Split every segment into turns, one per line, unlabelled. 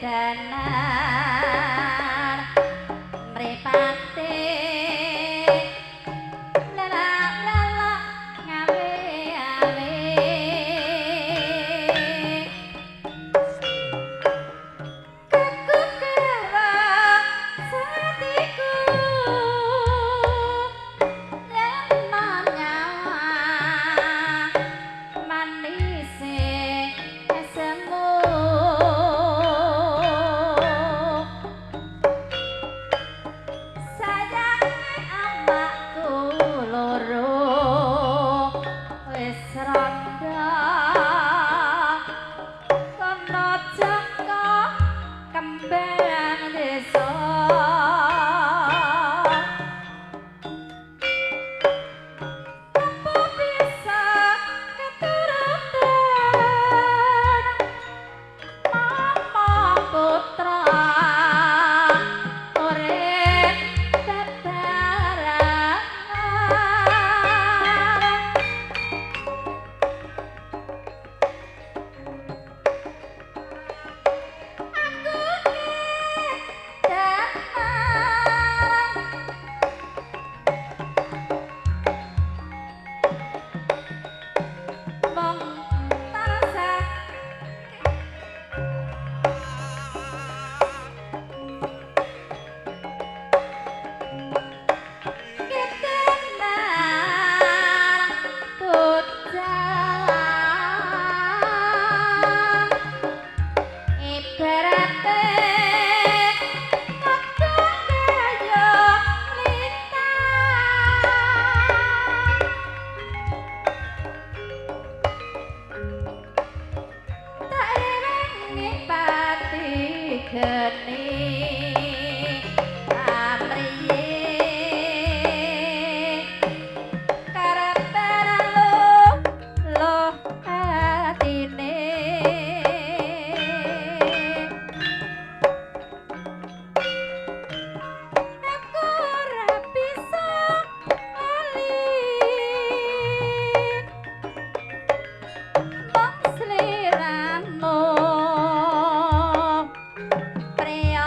edanan mripate lelak-lelak ngawe-awe kekukera satiku yen nyawa manise semu sayange awakku loro wis randa kono jaka kembang desa apa bisa keturutan mama putra urip bebarengan aku kedaman mong tansah ketenar bujang ibarate kadang kaya lintang tak erengi pati geni amriye karepen loh atine aku ora bisa lali mong sliramu priya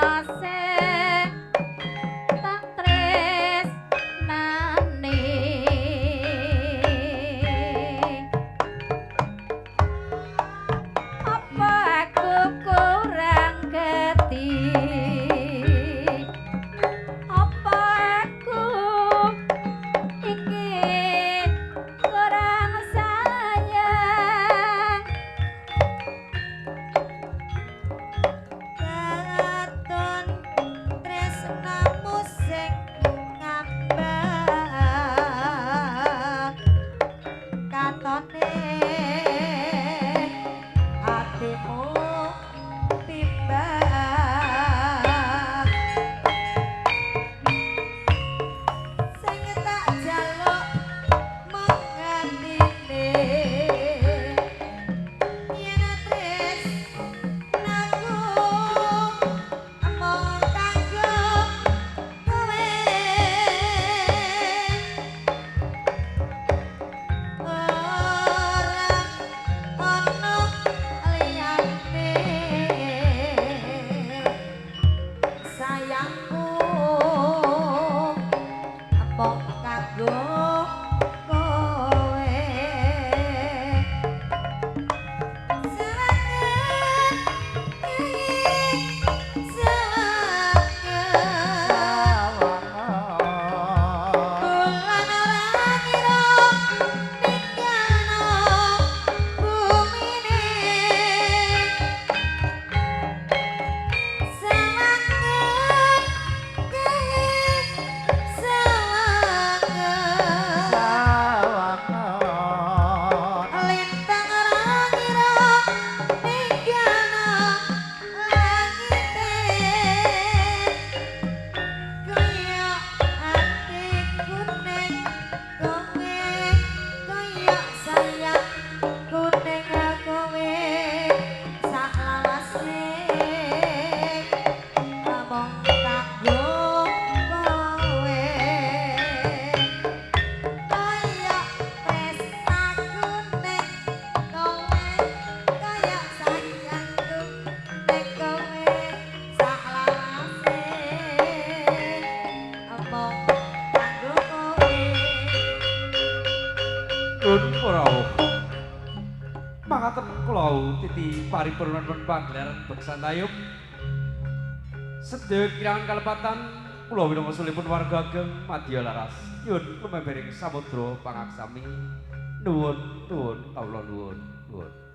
titi paripurnanipun pagelaran beksan tayub. Sedaya kirang kalepatan kula winangsulipun warga ageng madya laras. Nyuwun lumebering samudra pangaksami. Nuwun, nuwun, kawula nuwun, nuwun.